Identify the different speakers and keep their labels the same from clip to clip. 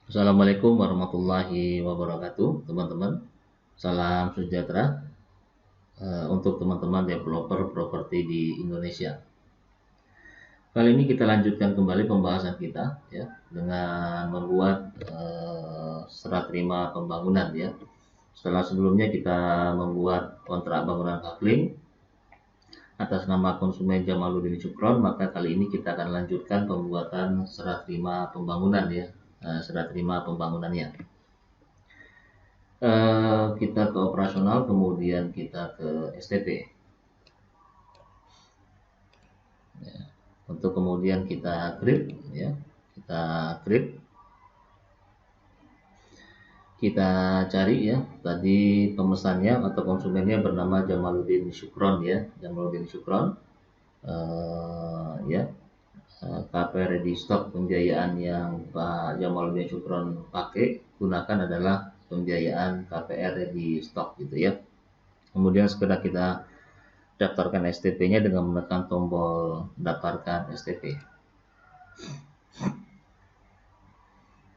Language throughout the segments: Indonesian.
Speaker 1: Assalamualaikum warahmatullahi wabarakatuh, teman-teman. Salam sejahtera untuk teman-teman developer properti di Indonesia. Kali ini kita lanjutkan kembali pembahasan kita ya dengan membuat serah terima pembangunan ya. Setelah sebelumnya kita membuat kontrak bangunan kafling atas nama konsumen Jamaluddin Syukron, maka kali ini kita akan lanjutkan pembuatan serah terima pembangunan ya, serah terima pembangunannya. Kita ke operasional, kemudian kita ke STP ya. Untuk kemudian kita create ya, kita cari ya, tadi pemesannya atau konsumennya bernama Jamaluddin Syukron ya, Jamaluddin Syukron ya. KP Ready Stock pembiayaan yang Pak Jamaluddin Syukron pakai gunakan adalah pembiayaan KPR Ready Stock gitu ya. Kemudian sekedar kita daftarkan STP-nya dengan menekan tombol daftarkan STP.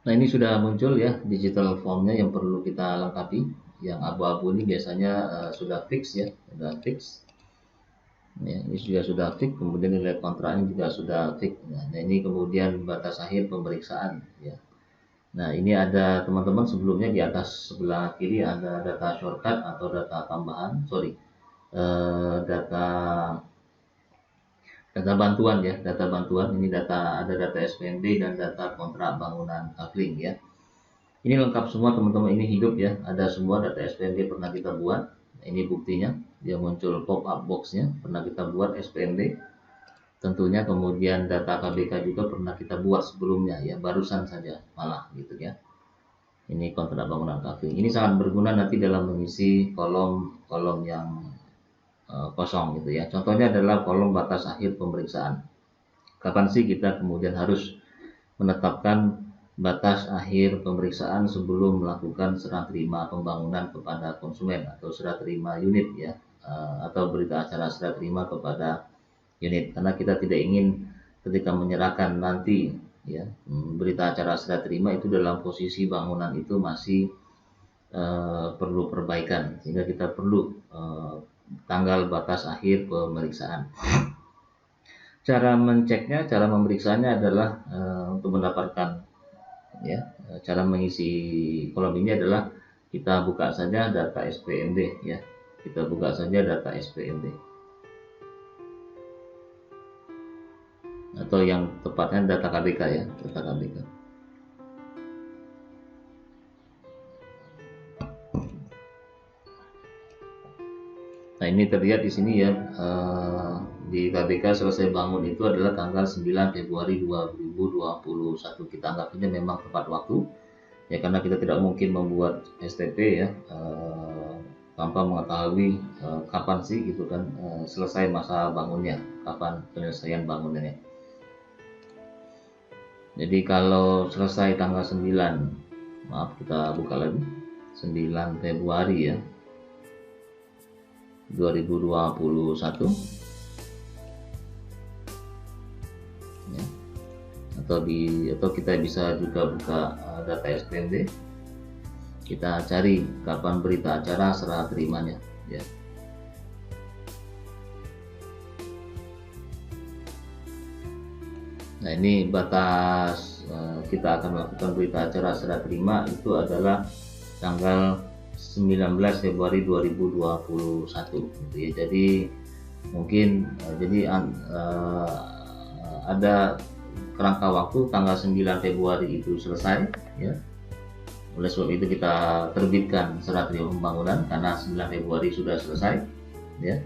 Speaker 1: Nah, ini sudah muncul ya digital formnya yang perlu kita lengkapi. Yang abu-abu ini biasanya sudah fix ya, sudah fix. Ya, ini juga sudah fix, kemudian nilai kontraknya juga sudah fix. Nah, ini kemudian batas akhir pemeriksaan ya. Nah, ini ada teman-teman sebelumnya di atas sebelah kiri ada data shortcut atau data tambahan, data bantuan ya, data bantuan. Ini ada data SPNB dan data kontrak bangunan kafling ya. Ini lengkap semua teman-teman, ini hidup ya, ada semua data SPNB pernah kita buat. Ini buktinya, dia muncul pop up boxnya, pernah kita buat SPNB. Tentunya kemudian data KBK juga pernah kita buat sebelumnya ya, barusan saja malah gitu ya. Ini kontrak bangunan kafling. Ini sangat berguna nanti dalam mengisi kolom yang kosong gitu ya. Contohnya adalah kolom batas akhir pemeriksaan. Kapan sih kita kemudian harus menetapkan batas akhir pemeriksaan sebelum melakukan serah terima pembangunan kepada konsumen atau serah terima unit ya, atau berita acara serah terima kepada unit, karena kita tidak ingin ketika menyerahkan nanti ya berita acara serah terima itu dalam posisi bangunan itu masih perlu perbaikan, sehingga kita perlu tanggal batas akhir pemeriksaan. Cara menceknya, cara memeriksanya adalah untuk mendapatkan ya, cara mengisi kolom ini adalah kita buka saja data SPNB ya, kita buka saja data SPNB. Atau yang tepatnya data KBK ya, data KBK. Nah, ini terlihat di sini ya, di KBK selesai bangun itu adalah tanggal 9 Februari 2021. Kita anggapnya memang tepat waktu ya, karena kita tidak mungkin membuat STP ya tanpa mengetahui kapan sih gitu kan selesai masa bangunnya, kapan penyelesaian bangunannya. Jadi kalau selesai tanggal 9, maaf kita buka lagi, 9 Februari ya 2021 ya. Atau kita bisa juga buka data SPNB, kita cari kapan berita acara serah terimanya ya. Nah, ini batas kita akan melakukan berita acara serah terima itu adalah tanggal 19 Februari 2021 gitu ya. Jadi mungkin ada kerangka waktu tanggal 9 Februari itu selesai ya. Oleh sebab itu kita terbitkan serah terima pembangunan karena 9 Februari sudah selesai ya.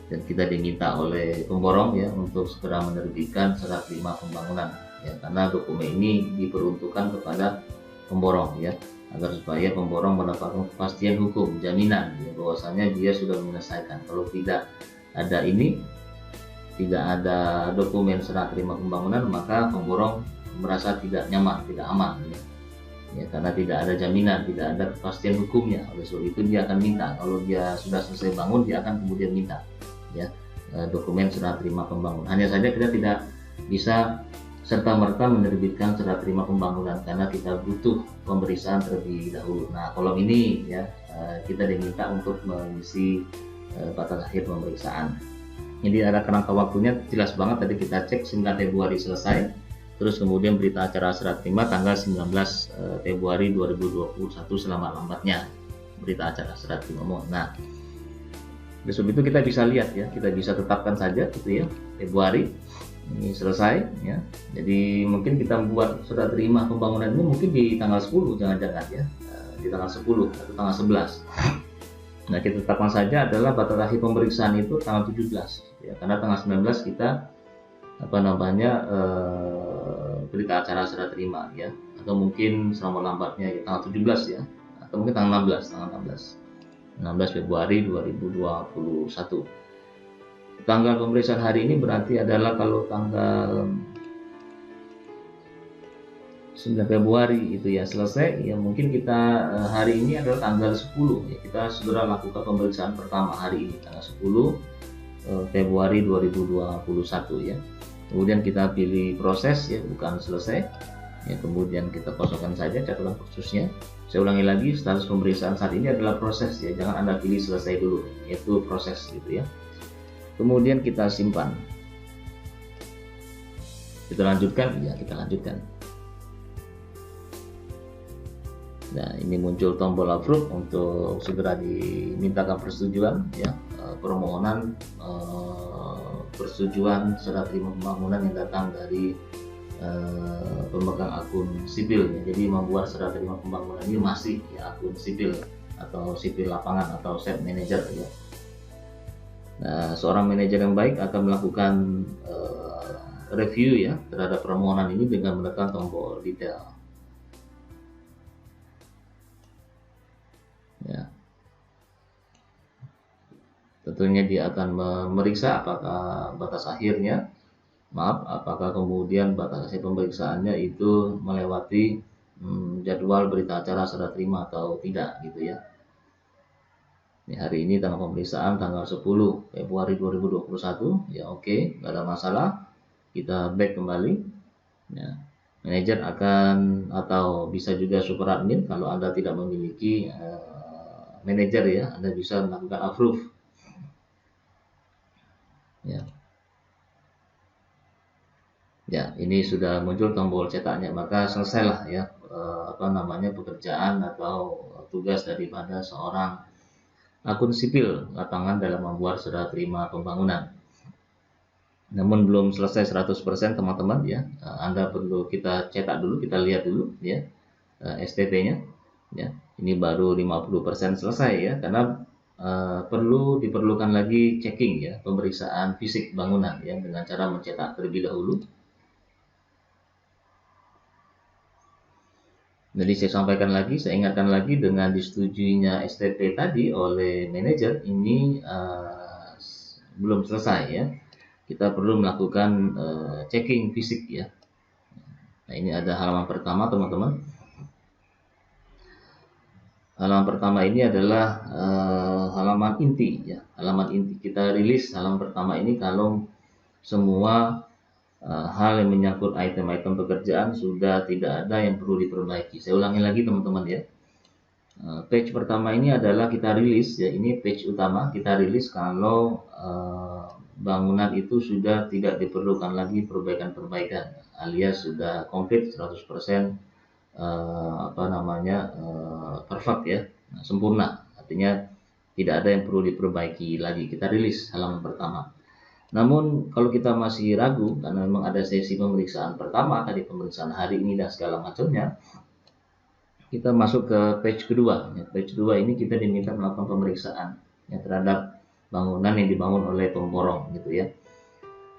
Speaker 1: Dan kita diminta oleh pemborong ya untuk segera menerbitkan serah terima pembangunan ya, karena dokumen ini diperuntukkan kepada pemborong ya, agar supaya pemborong mendapatkan kepastian hukum, jaminan ya, bahwasanya dia sudah menyelesaikan. Kalau tidak ada ini, tidak ada dokumen serah terima pembangunan, maka pemborong merasa tidak nyaman, tidak aman ya, karena tidak ada jaminan, tidak ada kepastian hukumnya. Oleh sebab itu dia akan minta, kalau dia sudah selesai bangun, dia akan kemudian minta ya dokumen serah terima pembangunan. Hanya saja kita tidak bisa serta-merta menerbitkan surat terima pembangunan karena kita butuh pemeriksaan terlebih dahulu. Nah, kolom ini ya kita diminta untuk mengisi batas akhir pemeriksaan. Jadi ada kerangka waktunya jelas banget, tadi kita cek 9 Februari selesai, terus kemudian berita acara serah terima tanggal 19 Februari 2021 selama-lambatnya berita acara serah terima. Nah, besok itu kita bisa lihat ya, kita bisa tetapkan saja gitu ya, Februari ini selesai ya. Jadi mungkin kita buat surat terima pembangunan ini mungkin di tanggal 10, jangan-jangan ya, di tanggal 10 atau tanggal 11. Nah, kita tetapkan saja adalah batas akhir pemeriksaan itu tanggal 17 ya, karena tanggal 19 kita berita acara serah terima ya, atau mungkin selama lambatnya ya, tanggal 17 ya, atau mungkin tanggal 16 Februari 2021. Tanggal pemeriksaan hari ini berarti adalah kalau tanggal 9 Februari itu ya selesai ya, mungkin kita hari ini adalah tanggal 10 ya, kita segera lakukan pemeriksaan pertama hari ini tanggal 10 Februari 2021 ya. Kemudian kita pilih proses ya, bukan selesai ya, kemudian kita kosongkan saja catatan khususnya. Saya ulangi lagi, status pemeriksaan saat ini adalah proses ya, jangan Anda pilih selesai dulu, yaitu proses gitu ya. Kemudian kita simpan, kita lanjutkan ya, kita lanjutkan. Nah, ini muncul tombol approve untuk segera dimintakan persetujuan ya, permohonan persetujuan serah terima pembangunan yang datang dari pemegang akun sipil ya. Jadi membuat serah terima pembangunan ini masih ya akun sipil atau sipil lapangan atau site manager ya. Nah, seorang manajer yang baik akan melakukan review ya terhadap permohonan ini dengan menekan tombol detail. Ya. Tentunya dia akan memeriksa apakah batas akhirnya, apakah kemudian batas akhir pemeriksaannya itu melewati jadwal berita acara serah terima atau tidak gitu ya. Ini hari ini tanggal pemeriksaan tanggal 10 Februari 2021 ya, oke, nggak ada masalah. Kita back kembali ya. Manajer akan, atau bisa juga super admin kalau Anda tidak memiliki manajer ya, Anda bisa melakukan approve ya. Ya, ini sudah muncul tombol cetaknya, maka selesailah ya pekerjaan atau tugas daripada seorang akun sipil lapangan dalam membuat serah terima pembangunan. Namun belum selesai 100% teman-teman ya. Anda perlu kita cetak dulu, kita lihat dulu ya STP-nya ya. Ini baru 50% selesai ya, karena diperlukan lagi checking ya, pemeriksaan fisik bangunan ya, dengan cara mencetak terlebih dahulu. Jadi saya sampaikan lagi, saya ingatkan lagi, dengan disetujuinya STP tadi oleh manajer ini belum selesai ya. Kita perlu melakukan checking fisik ya. Nah, ini ada halaman pertama teman-teman. Halaman pertama ini adalah halaman inti ya. Halaman inti kita rilis halaman pertama ini kalau semua hal yang menyangkut item-item pekerjaan sudah tidak ada yang perlu diperbaiki. Saya ulangi lagi teman-teman ya. Page pertama ini adalah kita rilis ya, ini page utama kita rilis kalau bangunan itu sudah tidak diperlukan lagi perbaikan-perbaikan, alias sudah komplit 100% perfect ya, sempurna. Artinya tidak ada yang perlu diperbaiki lagi. Kita rilis halaman pertama. Namun kalau kita masih ragu karena memang ada sesi pemeriksaan pertama tadi, pemeriksaan hari ini dan segala macamnya, kita masuk ke page kedua. Page kedua ini kita diminta melakukan pemeriksaan ya, terhadap bangunan yang dibangun oleh pemborong gitu ya.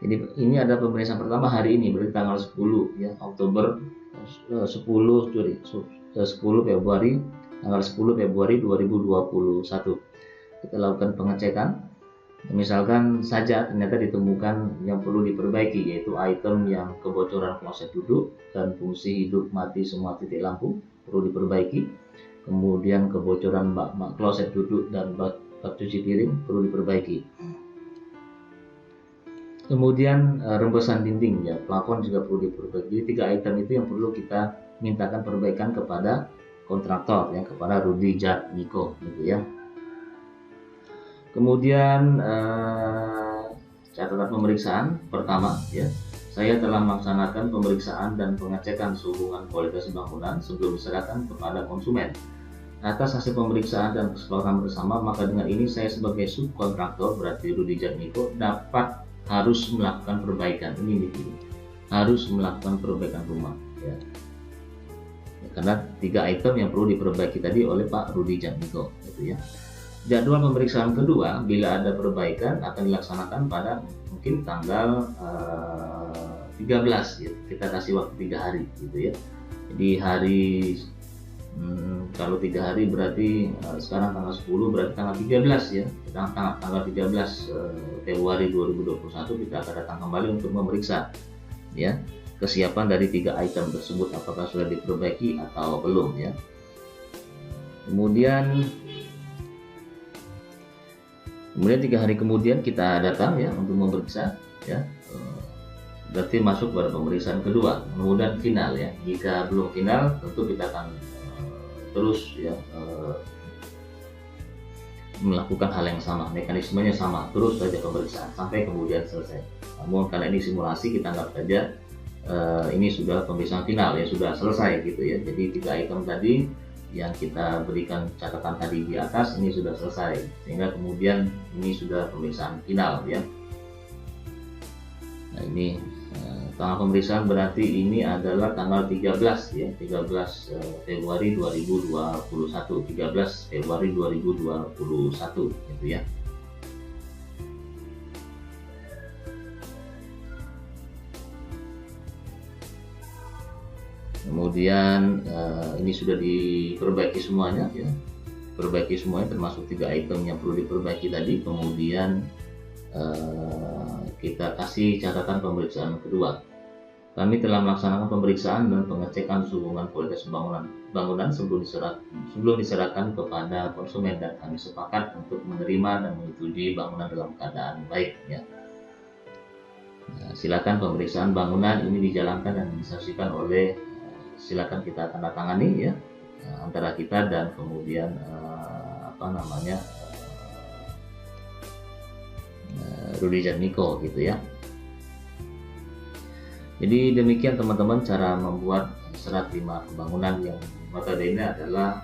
Speaker 1: Jadi ini ada pemeriksaan pertama hari ini berarti tanggal 10 ya Oktober 10 Februari tanggal 10 Februari 2021. Kita lakukan pengecekan. Misalkan saja ternyata ditemukan yang perlu diperbaiki, yaitu item yang kebocoran kloset duduk dan fungsi hidup mati semua titik lampu perlu diperbaiki. Kemudian kebocoran bak kloset duduk dan bak cuci piring perlu diperbaiki. Kemudian rembesan dinding ya, plafon juga perlu diperbaiki. Jadi 3 item itu yang perlu kita mintakan perbaikan kepada kontraktor ya, kepada Rudy Jatmiko gitu ya. Kemudian catatan pemeriksaan pertama ya, saya telah melaksanakan pemeriksaan dan pengecekan sehubungan kualitas bangunan sebelum diserahkan kepada konsumen. Atas hasil pemeriksaan dan kesepakatan bersama, maka dengan ini saya sebagai subkontraktor, berarti Rudy Jatmiko, harus melakukan perbaikan. Ini harus melakukan perbaikan rumah ya. Karena 3 item yang perlu diperbaiki tadi oleh Pak Rudy Jatmiko gitu ya. Jadwal pemeriksaan kedua bila ada perbaikan akan dilaksanakan pada mungkin tanggal 13 ya. Kita kasih waktu 3 hari gitu ya. Jadi hari kalau 3 hari berarti sekarang tanggal 10, berarti tanggal 13 ya. Tanggal 13 Februari 2021 kita akan datang kembali untuk memeriksa ya kesiapan dari 3 item tersebut, apakah sudah diperbaiki atau belum ya. Kemudian 3 hari kemudian kita datang ya untuk memeriksa ya, berarti masuk pada pemeriksaan kedua, kemudian final ya. Jika belum final tentu kita akan terus ya melakukan hal yang sama, mekanismenya sama, terus saja pemeriksaan sampai kemudian selesai. Namun karena ini simulasi, kita anggap saja ini sudah pemeriksaan final ya, sudah selesai gitu ya. Jadi 3 item tadi yang kita berikan catatan tadi di atas ini sudah selesai, sehingga kemudian ini sudah pemeriksaan final ya. Nah ini tanggal pemeriksaan berarti ini adalah tanggal 13 ya, 13 Februari 2021, 13 Februari 2021 gitu ya. Kemudian ini sudah diperbaiki semuanya ya, perbaiki semuanya termasuk 3 item yang perlu diperbaiki tadi. Kemudian kita kasih catatan pemeriksaan kedua. Kami telah melaksanakan pemeriksaan dan pengecekan hubungan kualitas bangunan sebelum diserahkan kepada konsumen, dan kami sepakat untuk menerima dan menyetujui bangunan dalam keadaan baik ya. Nah, silakan pemeriksaan bangunan ini dijalankan dan disaksikan oleh silakan kita tanda tangani ya antara kita dan kemudian Rudy Jatmiko gitu ya. Jadi demikian teman-teman cara membuat serat terima pembangunan yang notabene adalah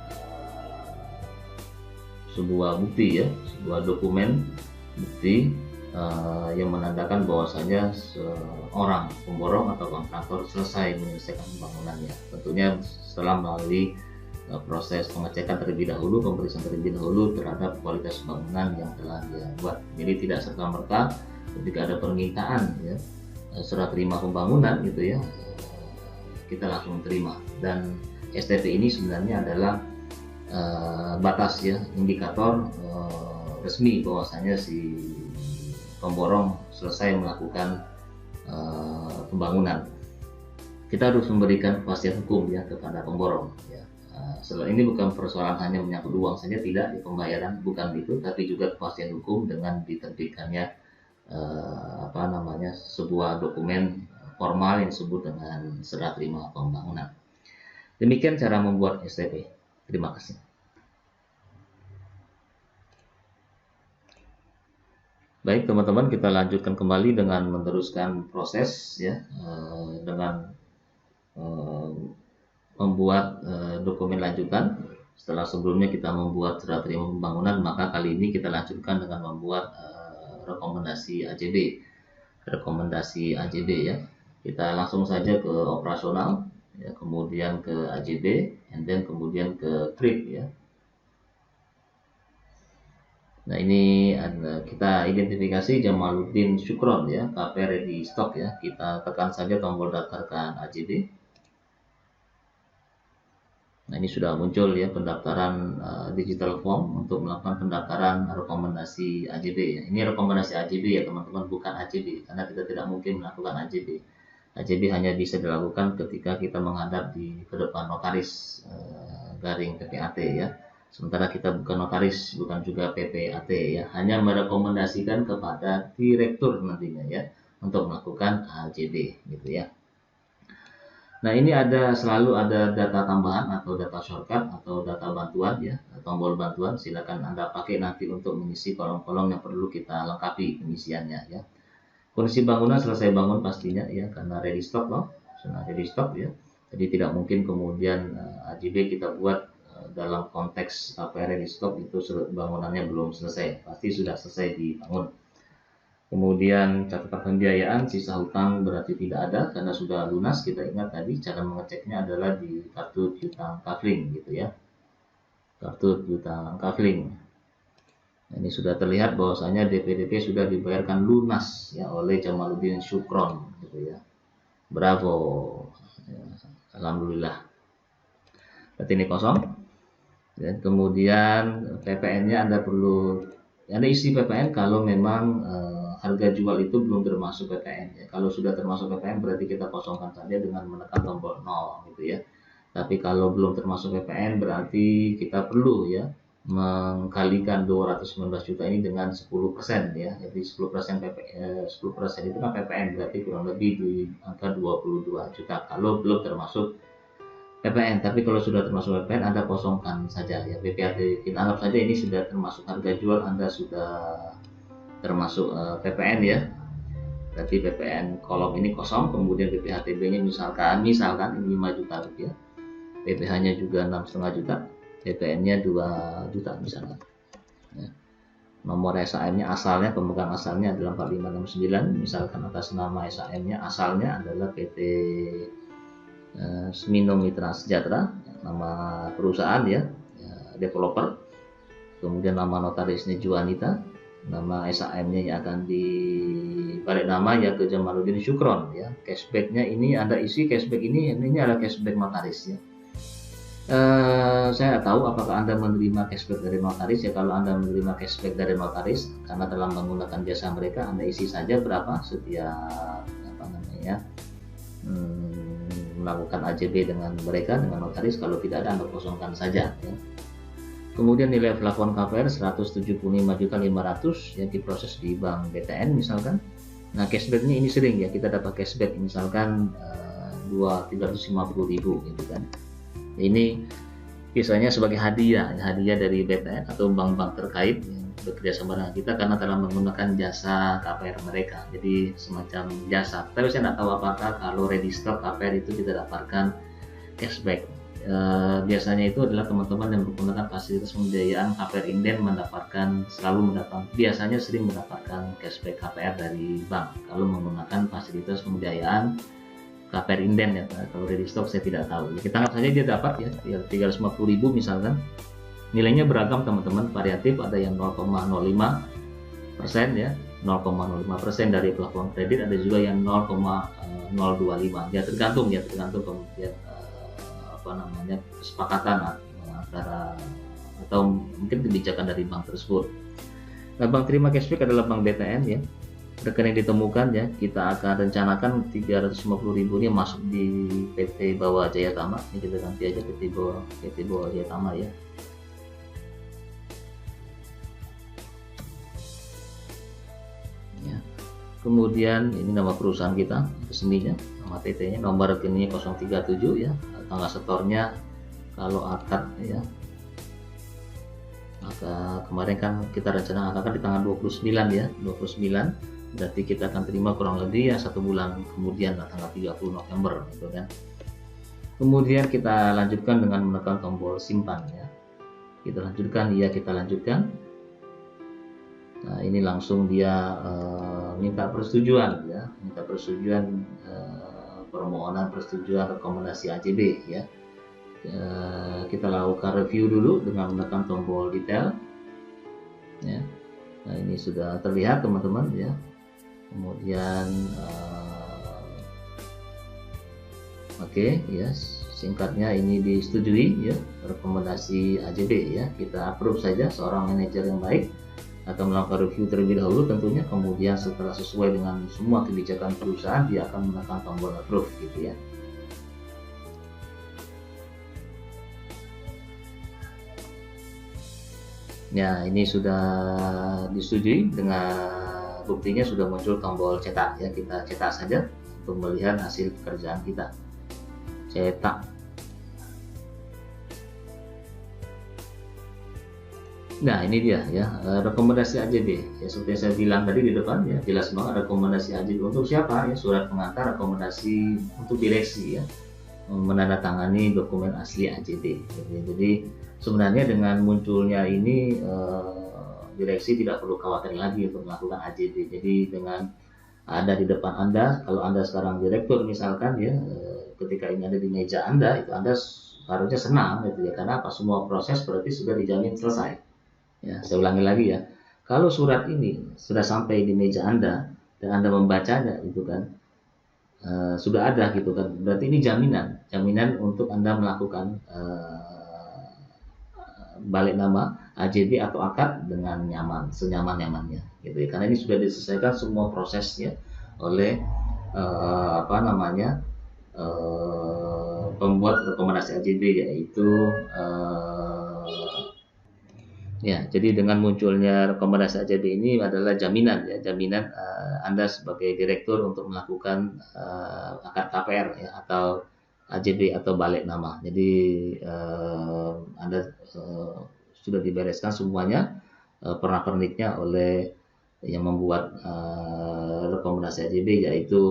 Speaker 1: sebuah bukti ya, sebuah dokumen bukti yang menandakan bahwasanya seorang pemborong atau kontraktor selesai menyelesaikan pembangunannya. Tentunya setelah melalui proses pengecekan terlebih dahulu, pemeriksaan terlebih dahulu terhadap kualitas bangunan yang telah dia buat. Jadi tidak serta-merta ketika ada permintaan ya serat terima pembangunan gitu ya, kita langsung terima. Dan STP ini sebenarnya adalah batas ya, indikator resmi bahwasanya si pemborong selesai melakukan pembangunan. Kita harus memberikan kepastian hukum ya kepada pemborong ya. Ini bukan persoalan hanya menyangkut uang saja, tidak, di pembayaran bukan itu, tapi juga kepastian hukum dengan diterbitkannya sebuah dokumen formal yang disebut dengan serat terima pembangunan. Demikian cara membuat STP. Terima kasih. Baik teman-teman, kita lanjutkan kembali dengan meneruskan proses ya, dengan membuat dokumen lanjutan. Setelah sebelumnya kita membuat serat terima pembangunan, maka kali ini kita lanjutkan dengan membuat rekomendasi AJB ya. Kita langsung saja ke operasional ya, kemudian ke AJB, and then kemudian ke trip ya. Nah ini kita identifikasi Jamaluddin Syukron ya, KP ready stock ya. Kita tekan saja tombol daftarkan AJB. Nah ini sudah muncul ya pendaftaran digital form untuk melakukan pendaftaran rekomendasi AJB ya. Ini rekomendasi AJB ya teman-teman, bukan AJB, karena kita tidak mungkin melakukan AJB. AJB hanya bisa dilakukan ketika kita menghadap di depan notaris garing PPAT ya. Sementara kita bukan notaris, bukan juga PPAT ya, hanya merekomendasikan kepada direktur nantinya ya, untuk melakukan AJB gitu ya. Nah, ini selalu ada data tambahan atau data shortcut atau data bantuan ya, tombol bantuan. Silakan Anda pakai nanti untuk mengisi kolom-kolom yang perlu kita lengkapi pengisiannya ya. Kondisi bangunan selesai bangun pastinya ya, karena ready stock loh, sudah ready stock ya. Jadi tidak mungkin kemudian AJB kita buat dalam konteks ready stock itu bangunannya belum selesai, pasti sudah selesai dibangun. Kemudian catatan pembiayaan, sisa hutang berarti tidak ada karena sudah lunas. Kita ingat tadi cara mengeceknya adalah di kartu piutang kafling gitu ya, kartu piutang kafling. Nah, ini sudah terlihat bahwasanya DP sudah dibayarkan lunas ya oleh Jamaluddin Syukron gitu ya. Bravo ya, alhamdulillah. Berarti ini kosong. Dan kemudian PPN-nya Anda isi PPN kalau memang harga jual itu belum termasuk PPN ya. Kalau sudah termasuk PPN berarti kita kosongkan saja dengan menekan tombol 0 gitu ya. Tapi kalau belum termasuk PPN berarti kita perlu ya mengkalikan 219 juta ini dengan 10% ya. Jadi 10% PPN, 10% itu kan PPN, berarti kurang lebih di angka 22 juta kalau belum termasuk PPN. Tapi kalau sudah termasuk PPN Anda kosongkan saja ya. BPAT kita anggap saja ini sudah termasuk harga jual, Anda sudah termasuk PPN ya. Berarti PPN kolom ini kosong, kemudian BPHTB-nya misalkan ini 5 juta rupiah, PPh-nya juga 6,5 juta, PPN-nya 2 juta misalnya. Ya. Nomor SAM-nya asalnya, pemegang asalnya adalah 4569, misalkan atas nama SAM-nya asalnya adalah PT Smino Mitra Sejahtera, nama perusahaan ya, developer. Kemudian nama notarisnya Juanita, nama SAM-nya yang akan dibalik nama ya ke Jamaluddin Syukron ya. Cashback-nya ini Anda isi cashback ini adalah cashback notaris ya. Saya tahu apakah Anda menerima cashback dari notaris ya. Kalau Anda menerima cashback dari notaris karena telah menggunakan jasa mereka, Anda isi saja berapa setiap melakukan AJB dengan mereka, dengan notaris. Kalau tidak ada Anda kosongkan saja ya. Kemudian nilai plafon KPR 175.500 yang diproses di bank BTN misalkan. Nah, cashbacknya ini sering ya, kita dapat cashback misalkan 350.000 gitu kan. Ini biasanya sebagai hadiah dari BTN atau bank-bank terkait yang bekerja sama dengan kita karena telah menggunakan jasa KPR mereka. Jadi semacam jasa. Tapi saya tidak tahu apakah kalau ready stock KPR itu kita dapatkan cashback. Biasanya itu adalah teman-teman yang menggunakan fasilitas pembiayaan KPR Inden biasanya sering mendapatkan cashback KPR dari bank kalau menggunakan fasilitas pembiayaan KPR Inden ya. Kalau ready stock saya tidak tahu. Kita anggap saja dia dapat ya 350.000 misalkan. Nilainya beragam teman-teman, variatif, ada yang 0,05% ya, 0,05% dari plafon kredit, ada juga yang 0,025 ya, tergantung kemudian kesepakatan antara atau mungkin kebijakan dari bank tersebut. Nah, bank terima cashback adalah bank BTN ya. Rekening ditemukan ya, kita akan rencanakan 350.000 ini masuk di PT Bawah Jaya Tama. Ini kita ganti aja PT Bawah Jaya Tama ya. Kemudian ini nama perusahaan kita resminya, nama PT-nya, nomor rekeningnya 037 ya, tanggal setornya kalau akad ya. Maka kemarin kan kita rencana akad di tanggal 29 ya, 29. Berarti kita akan terima kurang lebih ya 1 bulan kemudian tanggal 30 November gitu kan. Kemudian kita lanjutkan dengan menekan tombol simpan ya. Kita lanjutkan. Nah, ini langsung dia minta persetujuan permohonan persetujuan rekomendasi AJB ya. Kita lakukan review dulu dengan menekan tombol detail ya. Nah, ini sudah terlihat teman-teman ya. Kemudian ya, singkatnya ini disetujui ya, rekomendasi AJB ya. Kita approve saja, seorang manajer yang baik atau melakukan review terlebih dahulu tentunya, kemudian setelah sesuai dengan semua kebijakan perusahaan dia akan menekan tombol approve gitu ya. Ya, ini sudah disetujui dengan buktinya sudah muncul tombol cetak ya, kita cetak saja untuk melihat hasil pekerjaan kita. Cetak. Nah ini dia ya, rekomendasi AJB ya, seperti yang saya bilang tadi di depan ya, jelas banget rekomendasi AJB untuk siapa ya, surat pengantar rekomendasi untuk direksi ya, menandatangani dokumen asli AJB. Jadi sebenarnya dengan munculnya ini direksi tidak perlu khawatir lagi untuk melakukan AJB. Jadi dengan ada di depan Anda, kalau Anda sekarang direktur misalkan ya, ketika ini ada di meja Anda, itu Anda harusnya senang gitu ya, karena apa, semua proses berarti sudah dijamin selesai. Ya, saya ulangi lagi ya, kalau surat ini sudah sampai di meja Anda dan Anda membacanya itu kan sudah ada gitu kan, berarti ini jaminan untuk Anda melakukan balik nama AJB atau akad dengan nyaman, senyaman-nyamannya gitu ya, karena ini sudah diselesaikan semua prosesnya oleh pembuat rekomendasi AJB, yaitu ya, jadi dengan munculnya rekomendasi AJB ini adalah jaminan ya, jaminan Anda sebagai direktur untuk melakukan akad KPR ya, atau AJB atau balik nama. Jadi Anda sudah dibereskan semuanya pernak-perniknya oleh yang membuat rekomendasi AJB, yaitu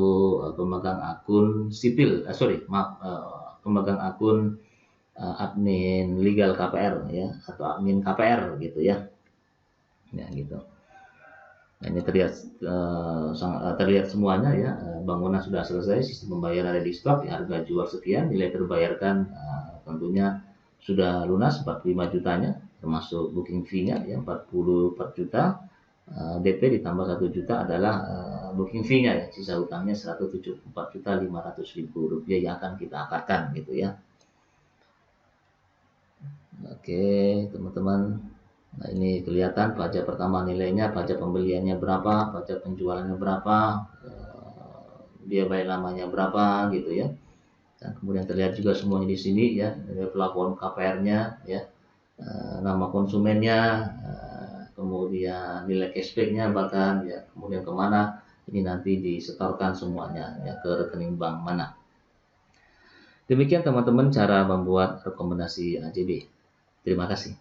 Speaker 1: pemegang akun sipil, pemegang akun admin legal KPR ya, atau admin KPR gitu ya. Ya gitu. Nah, ini terlihat semuanya ya, bangunan sudah selesai, sistem pembayaran ada di stop, ya, harga jual sekian, nilai terbayarkan tentunya sudah lunas 45 jutanya, termasuk booking fee-nya ya 44 juta, DP ditambah 1 juta adalah booking fee-nya ya, sisa hutangnya 174.500.000 rupiah yang akan kita akadkan gitu ya. Oke teman-teman, nah ini kelihatan pajak pertama nilainya, pajak pembeliannya berapa, pajak penjualannya berapa, biaya bayar lamanya berapa gitu ya. Dan kemudian terlihat juga semuanya di sini ya, pelaporan KPR-nya ya, nama konsumennya, kemudian nilai cashback-nya bahkan ya, kemudian kemana ini nanti disetorkan semuanya ya, ke rekening bank mana. Demikian teman-teman cara membuat rekomendasi AJB. Terima kasih.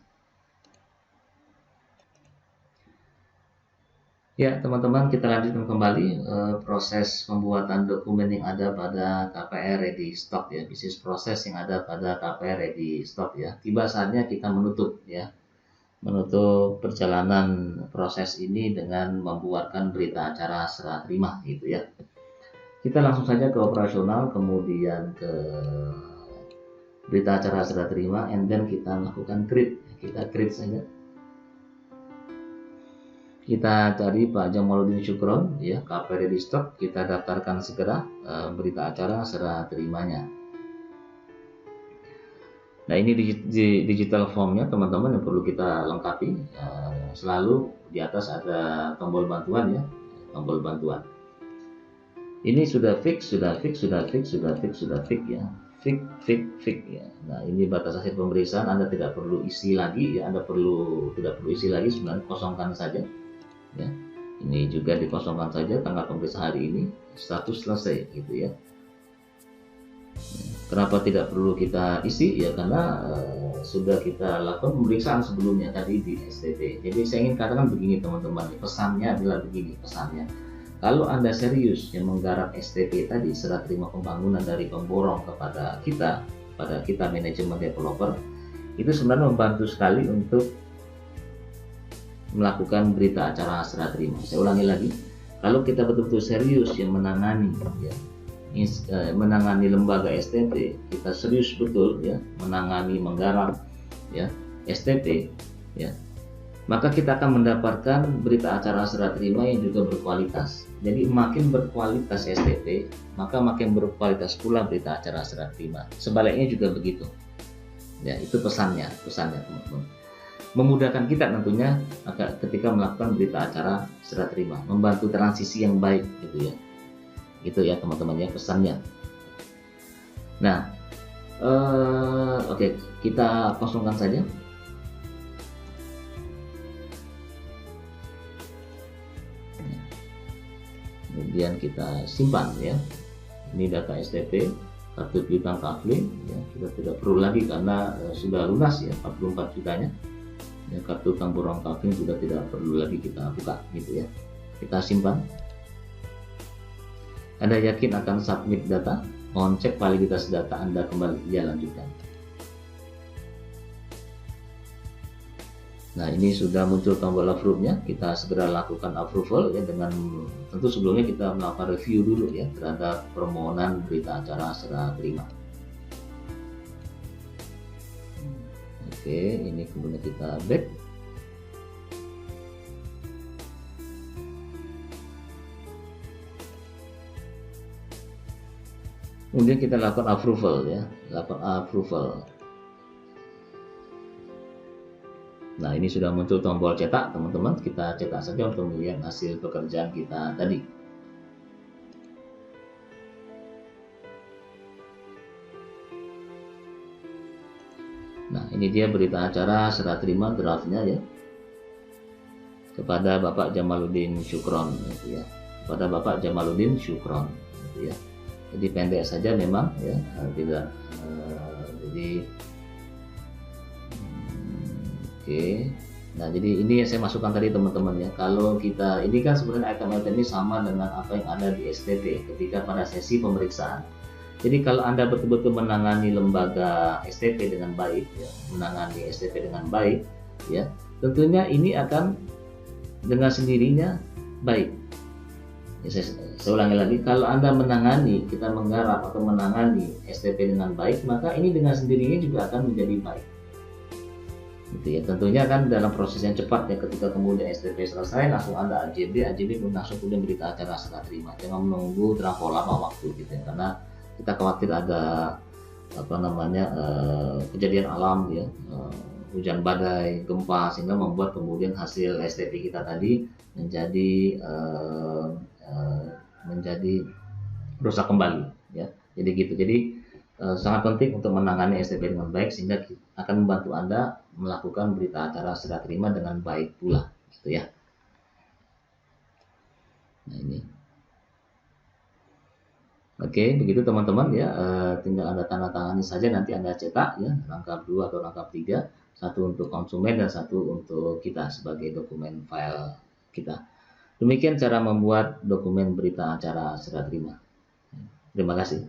Speaker 1: Ya teman-teman, kita lanjutkan kembali proses pembuatan dokumen yang ada pada KPR Ready Stock ya, bisnis proses yang ada pada KPR Ready Stock ya. Tiba saatnya kita menutup perjalanan proses ini dengan membuatkan berita acara serah terima gitu ya. Kita langsung saja ke operasional, kemudian ke berita acara serah terima, and then kita melakukan create. Kita create saja. Kita cari Pak Jamaluddin Syukron ya, KPR Ready Stock, kita daftarkan segera berita acara serah terimanya. Nah ini digital formnya teman-teman yang perlu kita lengkapi. Selalu di atas ada tombol bantuan ya, tombol bantuan. Ini sudah fix ya, fix ya. Nah ini batas hasil pemeriksaan, Anda tidak perlu isi lagi ya, tidak perlu isi lagi, sebenarnya kosongkan saja ya. Ini juga dikosongkan saja, tanggal pemeriksaan hari ini, status selesai gitu ya. Kenapa tidak perlu kita isi ya, karena sudah kita lakukan pemeriksaan sebelumnya tadi di STP. Jadi saya ingin katakan begini teman-teman, pesannya adalah begini pesannya. Kalau Anda serius yang menggarap STP tadi, serah terima pembangunan dari pemborong kepada kita manajemen developer, itu sebenarnya membantu sekali untuk melakukan berita acara serah terima. Saya ulangi lagi, kalau kita betul-betul serius yang menangani lembaga STP, kita serius betul ya menangani, menggarap ya STP ya, maka kita akan mendapatkan berita acara serah terima yang juga berkualitas. Jadi makin berkualitas STP, maka makin berkualitas pula berita acara serah terima. Sebaliknya juga begitu. Ya, itu pesannya teman-teman. Memudahkan kita tentunya ketika melakukan berita acara serah terima, membantu transisi yang baik gitu ya. Gitu ya teman-teman ya pesannya. Nah, oke, kita kosongkan saja. kemudian kita simpan ya. Ini data STP kartu piutang kafling ya, kita tidak perlu lagi karena sudah lunas ya 44 jutanya ya, kartu utang borong kafling sudah tidak perlu lagi kita buka gitu ya. Kita simpan. Anda yakin akan submit data? Mohon cek validitas data Anda kembali. Ya, lanjutkan. Nah, ini sudah muncul tombol approve-nya. Kita segera lakukan approval ya, dengan tentu sebelumnya kita melakukan review dulu ya terhadap permohonan berita acara serah terima. Oke, ini kemudian kita back. Kemudian kita lakukan approval ya, lakukan approval. Nah, ini sudah muncul tombol cetak, teman-teman. Kita cetak saja untuk melihat hasil pekerjaan kita tadi. Nah, ini dia berita acara serah terima draftnya ya, kepada Bapak Jamaluddin Syukron gitu ya, kepada Bapak Jamaluddin Syukron gitu ya. Jadi pendek saja memang ya, tidak jadi oke. Nah, jadi ini yang saya masukkan tadi teman-teman ya. Kalau kita ini kan sebenarnya item ini sama dengan apa yang ada di STP ketika pada sesi pemeriksaan. Jadi kalau Anda betul-betul menangani lembaga STP dengan baik ya, menangani STP dengan baik ya, tentunya ini akan dengan sendirinya baik. Ya, saya ulangi lagi, kalau Anda menangani, kita menggarap atau menangani STP dengan baik, maka ini dengan sendirinya juga akan menjadi baik. Gitu ya. Tentunya kan dalam proses yang cepat ya, ketika kemudian STP selesai langsung Anda AJB pun langsung kemudian berita acara serah terima. Jangan menunggu terlampau lama waktu gitu ya, karena kita khawatir ada apa namanya kejadian alam ya, hujan badai, gempa, sehingga membuat kemudian hasil STP kita tadi menjadi rusak kembali ya. Jadi gitu. Jadi sangat penting untuk menangani STP dengan baik sehingga akan membantu Anda melakukan berita acara serah terima dengan baik pula gitu ya. Nah, ini oke, begitu teman-teman ya, tinggal Anda tanda tangani saja, nanti Anda cetak ya rangkap 2 atau rangkap 3, satu untuk konsumen dan satu untuk kita sebagai dokumen file kita. Demikian cara membuat dokumen berita acara serah terima. Terima kasih.